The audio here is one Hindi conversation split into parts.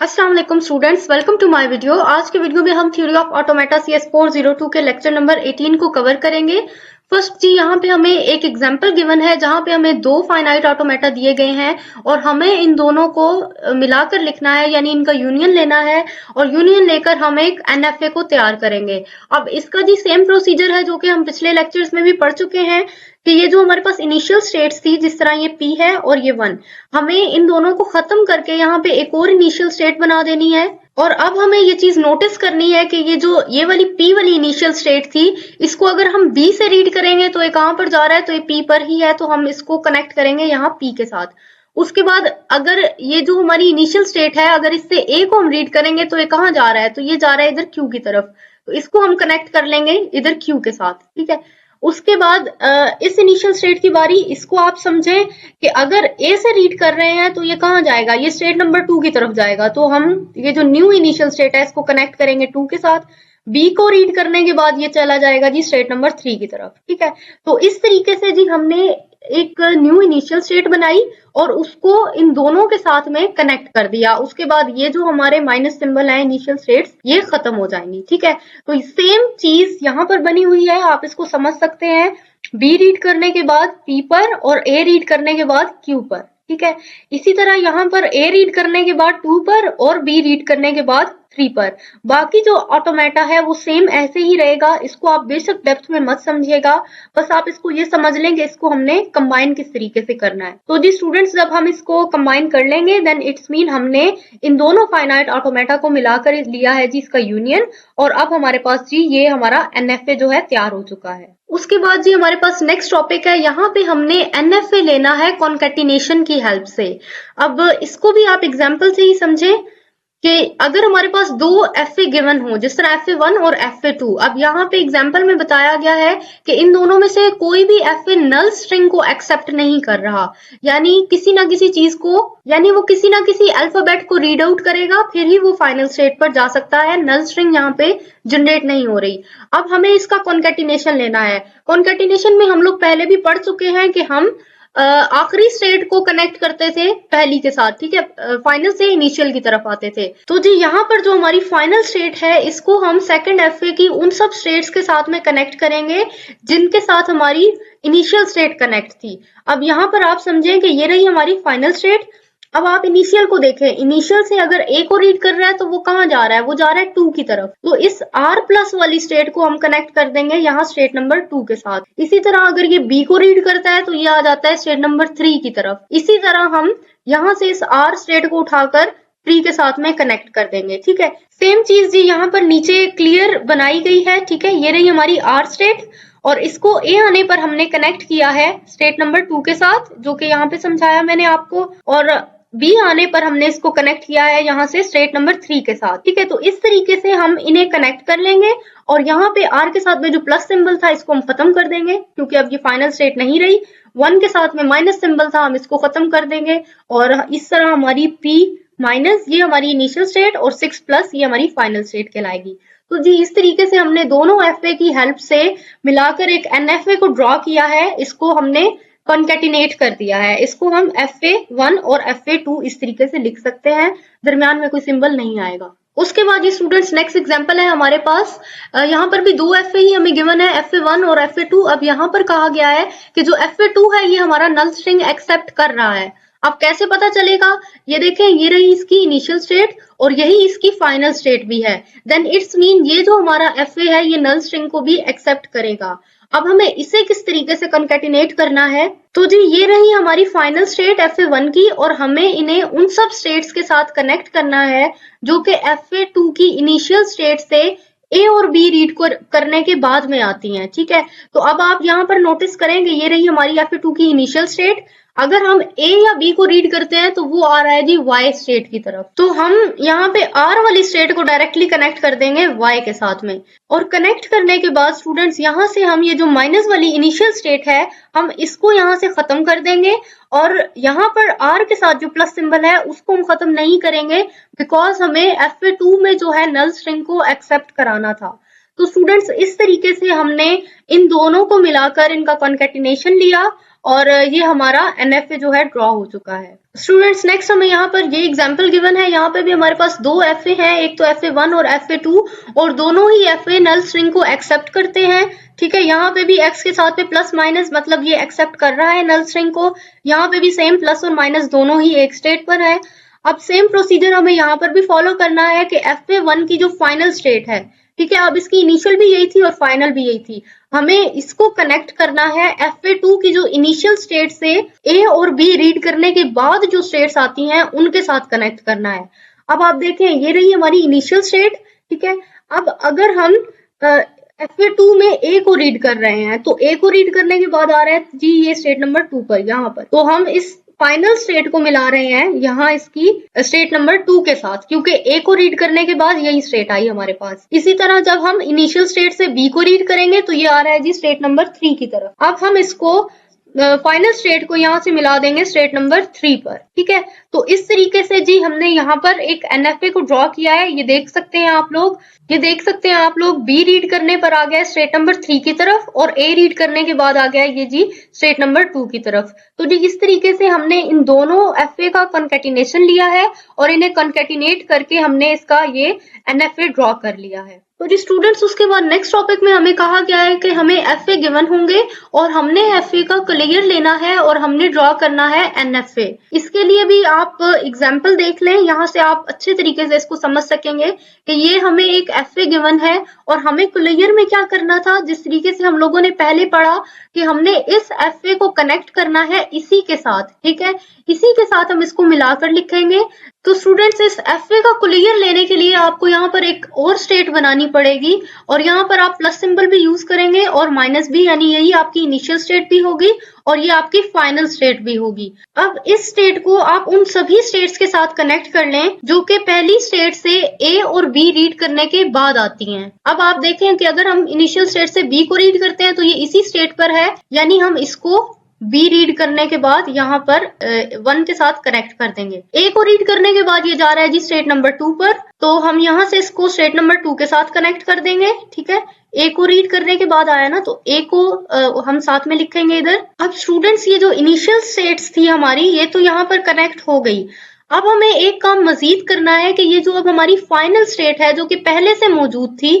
अस्सलाम वालेकुम students, welcome to my video. आज के वीडियो में हम थ्योरी ऑफ ऑटोमेटा CS 402 के लेक्चर नंबर 18 को कवर करेंगे। फर्स्ट जी, यहाँ पे हमें एक एग्जांपल गिवन है जहाँ पे हमें दो फाइनाइट ऑटोमेटा दिए गए हैं और हमें इन दोनों को मिलाकर लिखना है, यानी इनका यूनियन लेना है और यूनियन लेकर हम एक NFA को तैयार करेंगे। अब इसका जी सेम प्रोसीजर है जो कि हम पिछले लेक्चर्स में भी पढ़ चुके हैं कि ये जो हमारे पास इनिशियल स्टेट्स थी, जिस तरह ये P है और ये 1, हमें इन दोनों को खत्म करके यहाँ पे एक और इनिशियल स्टेट बना देनी है। और अब हमें ये चीज नोटिस करनी है कि ये वाली P वाली इनिशियल स्टेट थी, इसको अगर हम B से रीड करेंगे तो ये कहाँ पर जा रहा है, तो ये P पर ही है, तो हम इसको कनेक्ट करेंगे यहाँ P के साथ। उसके बाद अगर ये जो हमारी इनिशियल स्टेट है, अगर इससे A को हम रीड करेंगे तो ये कहाँ जा रहा है, तो ये जा रहा है इधर Q की तरफ, तो इसको हम कनेक्ट कर लेंगे इधर Q के साथ। ठीक है, उसके बाद इस इनिशियल स्टेट की बारी, इसको आप समझें कि अगर A से रीड कर रहे हैं तो ये कहाँ जाएगा, ये स्टेट नंबर 2 की तरफ जाएगा, तो हम ये जो न्यू इनिशियल स्टेट है इसको कनेक्ट करेंगे 2 के साथ। B को रीड करने के बाद ये चला जाएगा जी स्टेट नंबर 3 की तरफ। ठीक है, तो इस तरीके से जी हमने एक न्यू इनिशियल स्टेट बनाई और उसको इन दोनों के साथ में कनेक्ट कर दिया। उसके बाद ये जो हमारे माइनस सिंबल है इनिशियल स्टेट्स, ये खत्म हो जाएंगी। ठीक है, तो सेम चीज यहाँ पर बनी हुई है, आप इसको समझ सकते हैं। B रीड करने के बाद P पर और A रीड करने के बाद Q पर। ठीक है, इसी तरह यहाँ पर A रीड करने के बाद 2 पर और B रीड करने के बाद 3 पर। बाकी जो ऑटोमेटा है वो सेम ऐसे ही रहेगा, इसको आप बेशक डेप्थ में मत समझिएगा, बस आप इसको ये समझ लेंगे इसको हमने कंबाइन किस तरीके से करना है। तो जी स्टूडेंट्स, जब हम इसको कंबाइन कर लेंगे देन इट्स मीन हमने इन दोनों फाइनाइट ऑटोमेटा को मिलाकर लिया है जी इसका यूनियन, और अब हमारे पास जी ये हमारा NFA जो है तैयार हो चुका है। उसके बाद जी हमारे पास नेक्स्ट टॉपिक है, यहाँ पे हमने NFA लेना है कॉन्कैटिनेशन की हेल्प से। अब इसको भी आप एग्जाम्पल से ही समझें कि अगर हमारे पास दो FA गिवन हो, जिस तरह FA1 और FA2, अब यहाँ पे एग्जाम्पल में बताया गया है कि इन दोनों में से कोई भी FA नल स्ट्रिंग को एक्सेप्ट नहीं कर रहा, यानी किसी ना किसी चीज को, यानी वो किसी ना किसी अल्फाबेट को रीड आउट करेगा फिर ही वो फाइनल स्टेट पर जा सकता है, नल स्ट्रिंग यहाँ पे जनरेट नहीं हो रही। अब हमें इसका कॉन्कैटिनेशन लेना है। कॉन्कैटिनेशन में हम लोग पहले भी पढ़ चुके हैं कि हम आखिरी स्टेट को कनेक्ट करते थे पहली के साथ। ठीक है, फाइनल से इनिशियल की तरफ आते थे। तो जी यहाँ पर जो हमारी फाइनल स्टेट है इसको हम सेकंड FA की उन सब स्टेट्स के साथ में कनेक्ट करेंगे जिनके साथ हमारी इनिशियल स्टेट कनेक्ट थी। अब यहाँ पर आप समझें कि ये रही हमारी फाइनल स्टेट। अब आप इनिशियल को देखें, इनिशियल से अगर A को रीड कर रहा है तो वो कहाँ जा रहा है, वो जा रहा है 2 की तरफ, तो इस R प्लस वाली स्टेट को हम कनेक्ट कर देंगे यहाँ स्टेट नंबर 2 के साथ। इसी तरह अगर ये B को रीड करता है तो ये आ जाता है स्टेट नंबर 3 की तरफ। इसी तरह हम यहाँ से इस R स्टेट को उठाकर 3 के साथ में कनेक्ट कर देंगे। ठीक है, सेम चीज जी यहाँ पर नीचे क्लियर बनाई गई है। ठीक है, ये रही हमारी R स्टेट और इसको A आने पर हमने कनेक्ट किया है स्टेट नंबर 2 के साथ, जो कि यहाँ पे समझाया मैंने आपको, और B आने पर हमने इसको कनेक्ट किया है यहाँ से स्टेट नंबर 3 के साथ। ठीक है, तो इस तरीके से हम इन्हें कनेक्ट कर लेंगे और यहाँ पे R के साथ में जो प्लस सिंबल था इसको हम खत्म कर देंगे, क्योंकि अब ये फाइनल स्टेट नहीं रही। 1 के साथ में माइनस सिंबल था, हम इसको खत्म कर देंगे और इस तरह हमारी P माइनस ये हमारी इनिशियल स्टेट और 6 प्लस ये हमारी फाइनल स्टेट कहलाएगी। तो जी इस तरीके से हमने दोनों FA की हेल्प से मिलाकर एक NFA को ड्रॉ किया है, इसको हमने कॉन्कैटिनेट कर दिया है। इसको हम FA1 और FA2 इस तरीके से लिख सकते हैं, दरमियान में कोई सिंबल नहीं आएगा। उसके बाद ये स्टूडेंट्स नेक्स्ट एग्जांपल है हमारे पास, यहाँ पर भी दो FA ही हमें गिवन है, FA1 और FA2। अब यहाँ पर कहा गया है कि जो FA2 है ये हमारा नल स्ट्रिंग एक्सेप्ट कर रहा है। अब कैसे पता चलेगा, ये देखें, ये रही इसकी इनिशियल स्टेट और यही इसकी फाइनल स्टेट भी है, देन इट्स मीन ये जो हमारा FA है ये नल स्ट्रिंग को भी एक्सेप्ट करेगा। अब हमें इसे किस तरीके से कॉन्कैटिनेट करना है, तो जी ये रही हमारी फाइनल स्टेट FA1 की और हमें इन्हें उन सब स्टेट्स के साथ कनेक्ट करना है जो कि FA2 की इनिशियल स्टेट से A और B रीड करने के बाद में आती हैं। ठीक है, तो अब आप यहाँ पर नोटिस करेंगे ये रही हमारी FA2 की इनिशियल स्टेट। अगर हम A या B को रीड करते हैं तो वो आ रहा है जी Y स्टेट की तरफ, तो हम यहाँ पे R वाली स्टेट को डायरेक्टली कनेक्ट कर देंगे Y के साथ में। और कनेक्ट करने के बाद स्टूडेंट्स यहाँ से हम ये जो माइनस वाली इनिशियल स्टेट है हम इसको यहाँ से खत्म कर देंगे और यहाँ पर R के साथ जो प्लस सिंबल है उसको हम खत्म नहीं करेंगे, बिकॉज हमें FA2 में जो है नल स्ट्रिंग को एक्सेप्ट कराना था। तो स्टूडेंट्स इस तरीके से हमने इन दोनों को मिलाकर इनका कॉन्कैटिनेशन लिया और ये हमारा NFA जो है ड्रॉ हो चुका है। स्टूडेंट्स नेक्स्ट हमें यहाँ पर ये एग्जाम्पल गिवन है, यहाँ पे भी हमारे पास दो FA हैं, एक तो FA1 और FA2, और दोनों ही FA नल स्ट्रिंग को एक्सेप्ट करते हैं। ठीक है, यहाँ पे भी x के साथ में प्लस माइनस, मतलब ये एक्सेप्ट कर रहा है नल स्ट्रिंग को। यहाँ पे भी सेम प्लस और माइनस दोनों ही एक स्टेट पर है। अब सेम प्रोसीजर हमें यहाँ पर भी फॉलो करना है कि FA1 की जो फाइनल स्टेट है, ठीक है, अब इसकी इनिशियल भी यही थी और फाइनल भी यही थी, हमें इसको कनेक्ट करना है FA2 की जो इनिशियल स्टेट से A और B रीड करने के बाद जो स्टेट्स आती हैं उनके साथ कनेक्ट करना है। अब आप देखें, ये रही हमारी इनिशियल स्टेट। ठीक है, अब अगर हम FA2 में A को रीड कर रहे हैं तो A को रीड करने के बाद आ रहा है जी ये स्टेट नंबर 2 पर, यहाँ पर तो हम इस फाइनल स्टेट को मिला रहे हैं यहाँ इसकी स्टेट नंबर 2 के साथ, क्योंकि A को रीड करने के बाद यही स्टेट आई हमारे पास। इसी तरह जब हम इनिशियल स्टेट से B को रीड करेंगे तो ये आ रहा है जी स्टेट नंबर 3 की तरफ। अब हम इसको फाइनल स्टेट को यहाँ से मिला देंगे स्टेट नंबर 3 पर। ठीक है, तो इस तरीके से जी हमने यहाँ पर एक NFA को ड्रॉ किया है। ये देख सकते हैं आप लोग, B रीड करने पर आ गया स्टेट नंबर 3 की तरफ और A रीड करने के बाद आ गया ये जी स्टेट नंबर 2 की तरफ। तो जी इस तरीके से हमने इन दोनों FA का कॉन्केटिनेशन लिया है और इन्हें कॉन्केटिनेट करके हमने इसका ये NFA ड्रॉ कर लिया है। तो जी स्टूडेंट्स, उसके बाद नेक्स्ट टॉपिक में हमें कहा गया है कि हमें FA गिवन होंगे और हमने FA का क्लियर लेना है और हमने ड्रॉ करना है NFA। इसके लिए भी आप एग्जाम्पल देख लें, यहाँ से आप अच्छे तरीके से इसको समझ सकेंगे कि ये हमें एक FA गिवन है और हमें क्लियर में क्या करना था। जिस तरीके से हम लोगों ने पहले पढ़ा कि हमने इस FA को कनेक्ट करना है इसी के साथ, ठीक है, इसी के साथ हम इसको मिलाकर लिखेंगे। तो स्टूडेंट्स, इस FA का क्लियर लेने के लिए आपको यहाँ पर एक और स्टेट बनानी पड़ेगी और यहाँ पर आप प्लस सिंबल भी यूज करेंगे और माइनस भी, यानी यही आपकी इनिशियल स्टेट भी होगी और ये आपकी फाइनल स्टेट भी होगी। अब इस स्टेट को आप उन सभी स्टेट्स के साथ कनेक्ट कर लें जो कि पहली स्टेट से A और B रीड करने के बाद आती हैं। अब आप देखें कि अगर हम इनिशियल स्टेट से B को रीड करते हैं तो ये इसी स्टेट पर है, यानी हम इसको B रीड करने के बाद यहाँ पर 1 के साथ कनेक्ट कर देंगे। A को रीड करने के बाद ये जा रहा है जी स्टेट नंबर 2 पर, तो हम यहाँ से इसको स्टेट नंबर 2 के साथ कनेक्ट कर देंगे। ठीक है, A को रीड करने के बाद आया ना, तो A को हम साथ में लिखेंगे इधर। अब स्टूडेंट्स, ये जो इनिशियल स्टेट्स थी हमारी, ये तो यहाँ पर कनेक्ट हो गई। अब हमें एक काम मजीद करना है कि ये जो अब हमारी फाइनल स्टेट है जो कि पहले से मौजूद थी,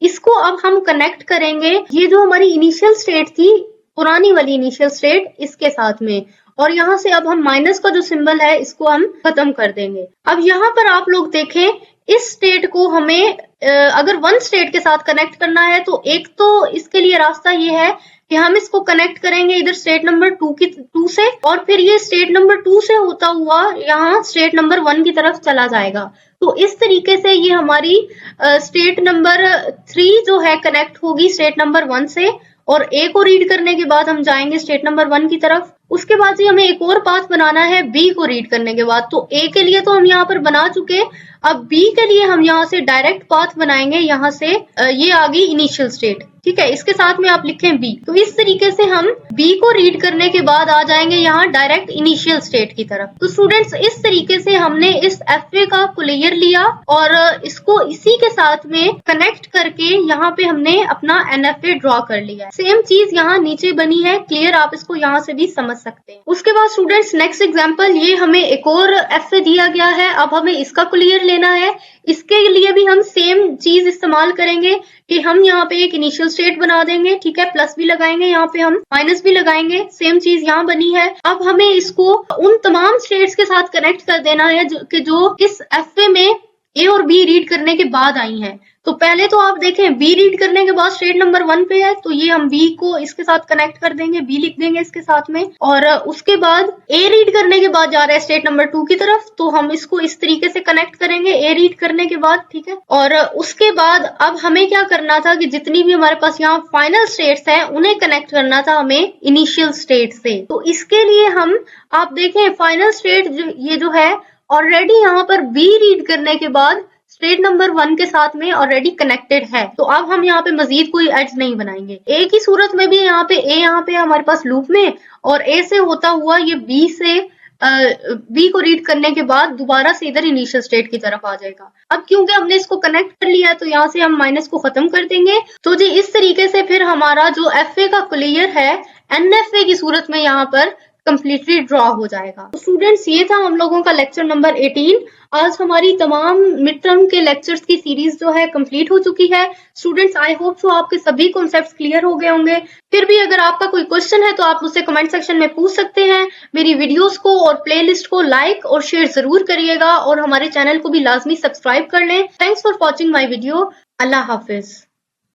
इसको अब हम कनेक्ट करेंगे ये जो हमारी इनिशियल स्टेट थी, पुरानी वाली इनिशियल स्टेट, इसके साथ में। और यहाँ से अब हम माइनस का जो सिंबल है इसको हम खत्म कर देंगे। अब यहाँ पर आप लोग देखें, इस स्टेट को हमें अगर 1 स्टेट के साथ कनेक्ट करना है तो एक तो इसके लिए रास्ता ये है कि हम इसको कनेक्ट करेंगे इधर स्टेट नंबर 2 से और फिर ये स्टेट नंबर 2 से होता हुआ यहाँ स्टेट नंबर 1 की तरफ चला जाएगा। तो इस तरीके से ये हमारी स्टेट नंबर 3 जो है कनेक्ट होगी स्टेट नंबर 1 से, और A को रीड करने के बाद हम जाएंगे स्टेट नंबर 1 की तरफ। उसके बाद से हमें एक और पाथ बनाना है B को रीड करने के बाद। तो A के लिए तो हम यहाँ पर बना चुके, अब B के लिए हम यहाँ से डायरेक्ट पाथ बनाएंगे। यहाँ से ये आ गई इनिशियल स्टेट, ठीक है, इसके साथ में आप लिखें B। तो इस तरीके से हम B को रीड करने के बाद आ जाएंगे यहाँ डायरेक्ट इनिशियल स्टेट की तरफ। तो स्टूडेंट्स, इस तरीके से हमने इस FA का क्लियर लिया और इसको इसी के साथ में कनेक्ट करके यहाँ पे हमने अपना NFA ड्रॉ कर लिया। सेम चीज यहाँ नीचे बनी है, क्लियर, आप इसको यहाँ से भी समझ सकते हैं। उसके बाद स्टूडेंट्स, नेक्स्ट एग्जांपल, ये हमें एक और FA दिया गया है, अब हमें इसका क्लियर लेना है। इसके लिए भी हम सेम चीज इस्तेमाल करेंगे कि हम यहाँ पे एक इनिशियल स्टेट बना देंगे, ठीक है, प्लस भी लगाएंगे, यहाँ पे हम माइनस भी लगाएंगे, सेम चीज यहाँ बनी है। अब हमें इसको उन तमाम स्टेट्स के साथ कनेक्ट कर देना है जो इस FA में A और B रीड करने के बाद आई हैं। तो पहले तो आप देखें, B रीड करने के बाद स्टेट नंबर 1 पे है, तो ये हम B को इसके साथ कनेक्ट कर देंगे, B लिख देंगे इसके साथ में। और उसके बाद A रीड करने के बाद जा रहा है स्टेट नंबर 2 की तरफ, तो हम इसको इस तरीके से कनेक्ट करेंगे A रीड करने के बाद, ठीक है। और उसके बाद अब हमें क्या करना था कि जितनी भी हमारे पास यहाँ फाइनल स्टेट्स हैं उन्हें कनेक्ट करना था हमें इनिशियल स्टेट से। तो इसके लिए हम, आप देखें, फाइनल स्टेट ये जो है ऑलरेडी यहाँ पर B रीड करने के बाद स्टेट नंबर 1 के साथ में ऑलरेडी कनेक्टेड है, तो अब हम यहाँ पे मजीद कोई एड्स नहीं बनाएंगे। A की सूरत में भी यहाँ पे A यहाँ पे हमारे पास लूप में, और A से होता हुआ ये B से बी को रीड करने के बाद दोबारा से इधर इनिशियल स्टेट की तरफ आ जाएगा। अब क्योंकि हमने इसको कनेक्ट कर लिया है तो यहाँ से हम माइनस को खत्म कर देंगे। तो जी इस तरीके से फिर हमारा जो एफ ए का क्लियर है एनएफए की सूरत में यहाँ पर कंप्लीटली ड्रॉ हो जाएगा। तो स्टूडेंट्स ये था हम लोगों का लेक्चर नंबर 18। आज हमारी तमाम मिड टर्म के लेक्चर्स की सीरीज जो है कंप्लीट हो चुकी है। स्टूडेंट्स आई होप सो आपके सभी कॉन्सेप्ट्स क्लियर हो गए होंगे। फिर भी अगर आपका कोई क्वेश्चन है तो आप मुझसे कमेंट सेक्शन में पूछ सकते हैं। मेरी वीडियोस को और प्लेलिस्ट को लाइक और शेयर जरूर करिएगा और हमारे चैनल को भी लाजमी सब्सक्राइब कर लें। Thanks for watching my video. Allah Hafiz.